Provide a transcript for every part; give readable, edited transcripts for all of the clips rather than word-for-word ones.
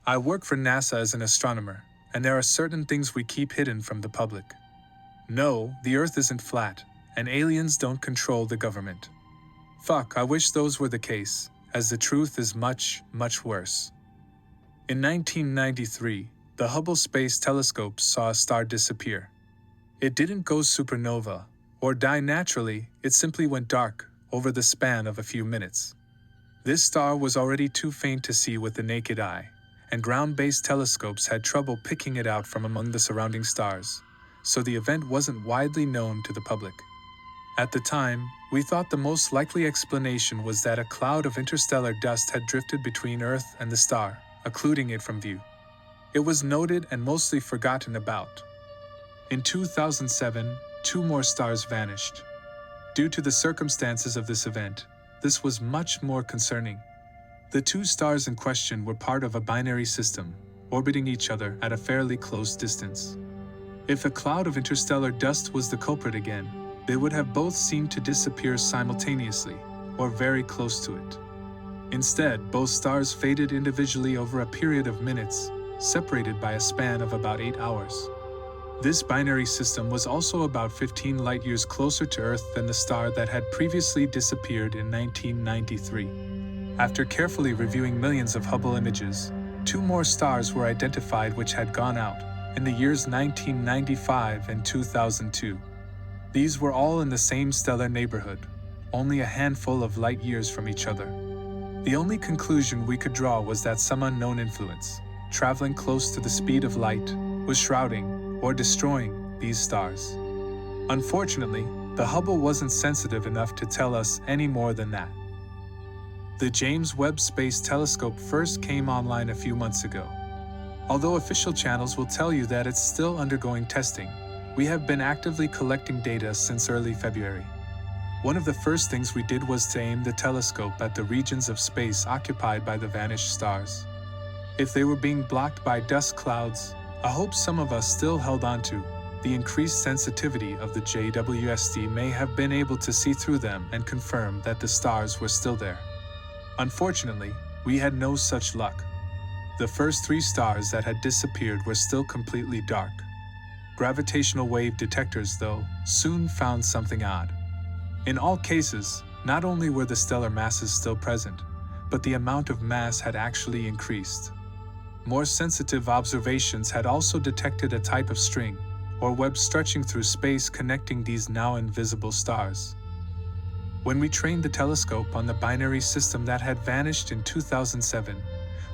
I work for NASA as an astronomer, and there are certain things we keep hidden from the public. No, the Earth isn't flat, and aliens don't control the government. Fuck, I wish those were the case, as the truth is much, much worse. In 1993, the Hubble Space Telescope saw a star disappear. It didn't go supernova, or die naturally, it simply went dark, over the span of a few minutes. This star was already too faint to see with the naked eye, and ground-based telescopes had trouble picking it out from among the surrounding stars, so the event wasn't widely known to the public. At the time, we thought the most likely explanation was that a cloud of interstellar dust had drifted between Earth and the star, occluding it from view. It was noted and mostly forgotten about. In 2007, 2 more stars vanished. Due to the circumstances of this event, this was much more concerning. The 2 stars in question were part of a binary system, orbiting each other at a fairly close distance. If a cloud of interstellar dust was the culprit again, they would have both seemed to disappear simultaneously, or very close to it. Instead, both stars faded individually over a period of minutes, separated by a span of about 8 hours. This binary system was also about 15 light-years closer to Earth than the star that had previously disappeared in 1993. After carefully reviewing millions of Hubble images, 2 more stars were identified which had gone out in the years 1995 and 2002. These were all in the same stellar neighborhood, only a handful of light-years from each other. The only conclusion we could draw was that some unknown influence, traveling close to the speed of light, was shrouding or destroying these stars. Unfortunately, the Hubble wasn't sensitive enough to tell us any more than that. The James Webb Space Telescope first came online a few months ago. Although official channels will tell you that it's still undergoing testing, we have been actively collecting data since early February. One of the first things we did was to aim the telescope at the regions of space occupied by the vanished stars. If they were being blocked by dust clouds, a hope some of us still held on to, the increased sensitivity of the JWST may have been able to see through them and confirm that the stars were still there. Unfortunately, we had no such luck. The first 3 stars that had disappeared were still completely dark. Gravitational wave detectors, though, soon found something odd. In all cases, not only were the stellar masses still present, but the amount of mass had actually increased. More sensitive observations had also detected a type of string, or web stretching through space connecting these now invisible stars. When we trained the telescope on the binary system that had vanished in 2007,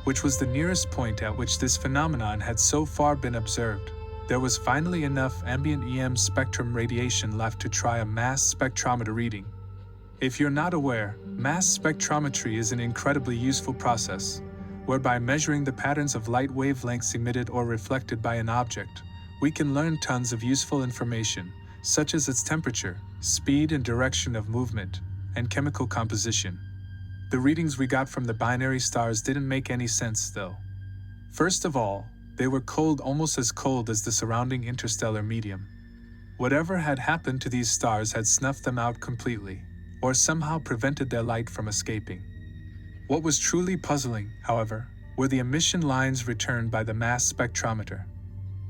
which was the nearest point at which this phenomenon had so far been observed, there was finally enough ambient EM spectrum radiation left to try a mass spectrometer reading. If you're not aware, mass spectrometry is an incredibly useful process, whereby measuring the patterns of light wavelengths emitted or reflected by an object, we can learn tons of useful information, such as its temperature, speed and direction of movement, and chemical composition. The readings we got from the binary stars didn't make any sense, though. First of all, they were cold, almost as cold as the surrounding interstellar medium. Whatever had happened to these stars had snuffed them out completely, or somehow prevented their light from escaping. What was truly puzzling, however, were the emission lines returned by the mass spectrometer.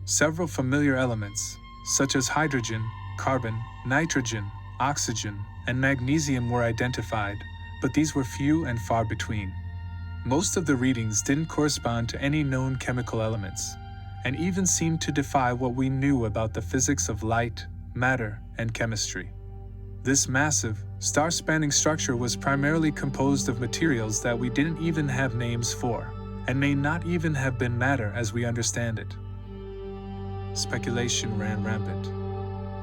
Several familiar elements, such as hydrogen, carbon, nitrogen, oxygen, and magnesium were identified, but these were few and far between. Most of the readings didn't correspond to any known chemical elements, and even seemed to defy what we knew about the physics of light, matter, and chemistry. This massive, star-spanning structure was primarily composed of materials that we didn't even have names for, and may not even have been matter as we understand it. Speculation ran rampant.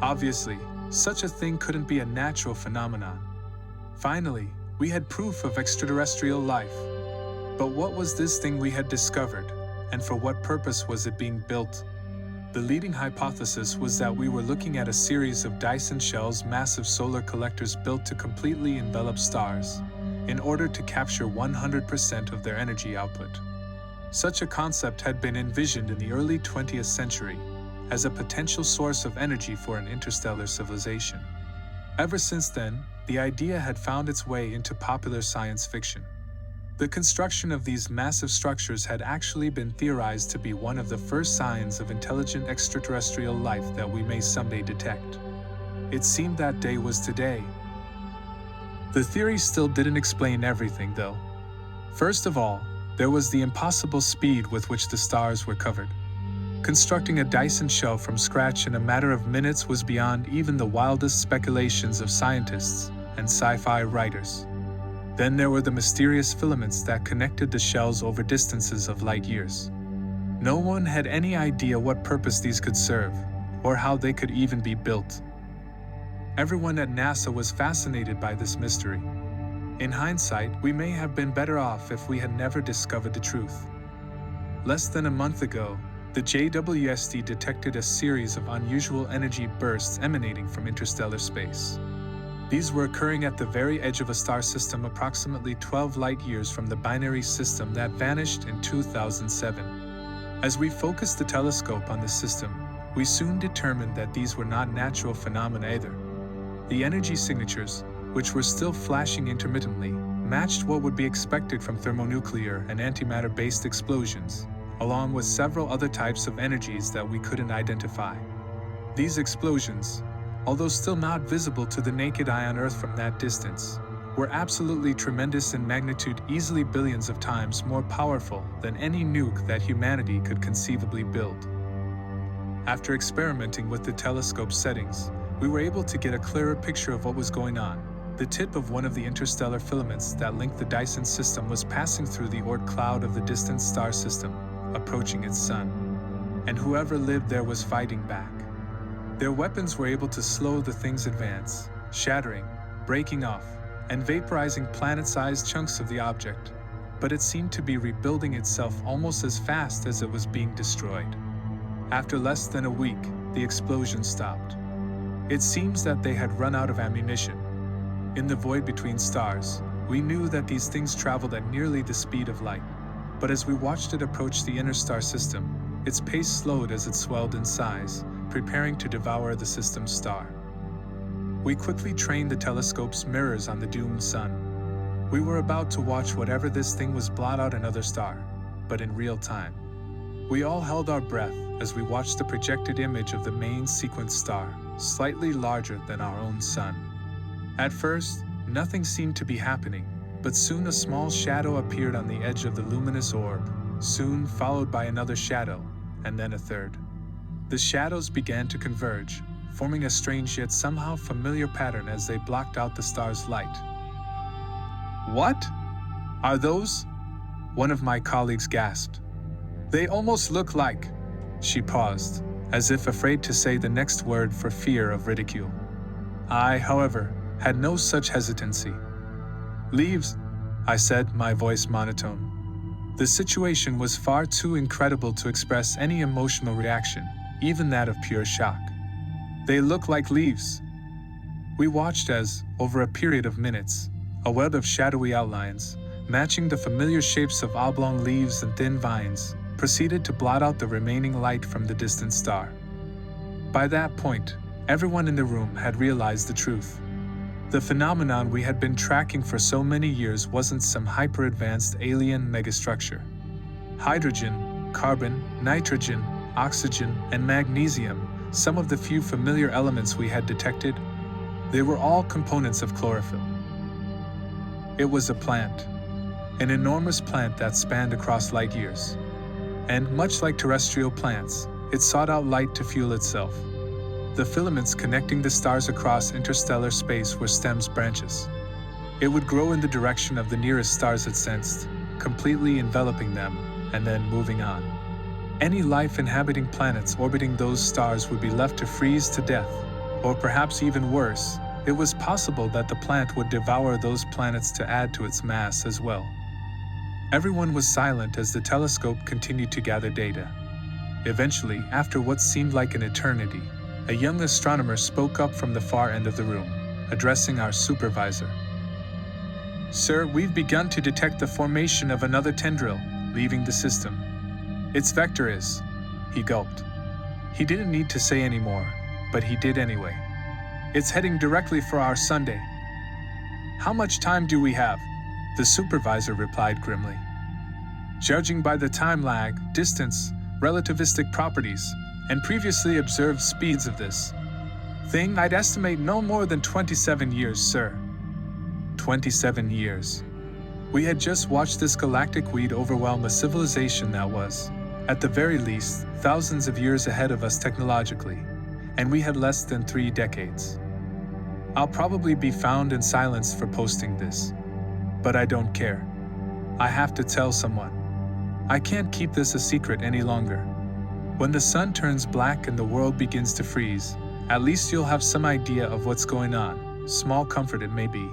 Obviously, such a thing couldn't be a natural phenomenon. Finally, we had proof of extraterrestrial life. But what was this thing we had discovered, and for what purpose was it being built? The leading hypothesis was that we were looking at a series of Dyson shells, massive solar collectors built to completely envelop stars, in order to capture 100% of their energy output. Such a concept had been envisioned in the early 20th century as a potential source of energy for an interstellar civilization. Ever since then, the idea had found its way into popular science fiction. The construction of these massive structures had actually been theorized to be one of the first signs of intelligent extraterrestrial life that we may someday detect. It seemed that day was today. The theory still didn't explain everything, though. First of all, there was the impossible speed with which the stars were covered. Constructing a Dyson shell from scratch in a matter of minutes was beyond even the wildest speculations of scientists and sci-fi writers. Then there were the mysterious filaments that connected the shells over distances of light years. No one had any idea what purpose these could serve, or how they could even be built. Everyone at NASA was fascinated by this mystery. In hindsight, we may have been better off if we had never discovered the truth. Less than a month ago, the JWST detected a series of unusual energy bursts emanating from interstellar space. These were occurring at the very edge of a star system approximately 12 light-years from the binary system that vanished in 2007. As we focused the telescope on this system, we soon determined that these were not natural phenomena either. The energy signatures, which were still flashing intermittently, matched what would be expected from thermonuclear and antimatter-based explosions, along with several other types of energies that we couldn't identify. These explosions, although still not visible to the naked eye on Earth from that distance, were absolutely tremendous in magnitude, easily billions of times more powerful than any nuke that humanity could conceivably build. After experimenting with the telescope settings, we were able to get a clearer picture of what was going on. The tip of one of the interstellar filaments that linked the Dyson system was passing through the Oort cloud of the distant star system, approaching its sun. And whoever lived there was fighting back. Their weapons were able to slow the thing's advance, shattering, breaking off, and vaporizing planet-sized chunks of the object, but it seemed to be rebuilding itself almost as fast as it was being destroyed. After less than a week, the explosion stopped. It seems that they had run out of ammunition. In the void between stars, we knew that these things traveled at nearly the speed of light, but as we watched it approach the inner star system, its pace slowed as it swelled in size, preparing to devour the system's star. We quickly trained the telescope's mirrors on the doomed sun. We were about to watch whatever this thing was blot out another star, but in real time. We all held our breath as we watched the projected image of the main sequence star, slightly larger than our own sun. At first, nothing seemed to be happening, but soon a small shadow appeared on the edge of the luminous orb, soon followed by another shadow, and then a third. The shadows began to converge, forming a strange yet somehow familiar pattern as they blocked out the star's light. "What? Are those?" one of my colleagues gasped. "They almost look like..." She paused, as if afraid to say the next word for fear of ridicule. I, however, had no such hesitancy. "Leaves," I said, my voice monotone. The situation was far too incredible to express any emotional reaction, even that of pure shock. "They look like leaves." We watched as, over a period of minutes, a web of shadowy outlines, matching the familiar shapes of oblong leaves and thin vines, proceeded to blot out the remaining light from the distant star. By that point, everyone in the room had realized the truth. The phenomenon we had been tracking for so many years wasn't some hyper-advanced alien megastructure. Hydrogen, carbon, nitrogen, oxygen, and magnesium, some of the few familiar elements we had detected, they were all components of chlorophyll. It was a plant, an enormous plant that spanned across light years. And much like terrestrial plants, it sought out light to fuel itself. The filaments connecting the stars across interstellar space were stem's branches. It would grow in the direction of the nearest stars it sensed, completely enveloping them, and then moving on. Any life inhabiting planets orbiting those stars would be left to freeze to death, or perhaps even worse, it was possible that the plant would devour those planets to add to its mass as well. Everyone was silent as the telescope continued to gather data. Eventually, after what seemed like an eternity, a young astronomer spoke up from the far end of the room, addressing our supervisor. "Sir, we've begun to detect the formation of another tendril leaving the system. Its vector is..." He gulped. He didn't need to say any more, but he did anyway. "It's heading directly for our Sunday." "How much time do we have?" the supervisor replied grimly. Judging by the time lag, distance, relativistic properties, and previously observed speeds of this thing, I'd estimate no more than 27 years, sir. 27 years. We had just watched this galactic weed overwhelm a civilization that was, at the very least, thousands of years ahead of us technologically, and we had less than 3 decades. I'll probably be found and silenced for posting this, but I don't care. I have to tell someone. I can't keep this a secret any longer. When the sun turns black and the world begins to freeze, at least you'll have some idea of what's going on, small comfort it may be.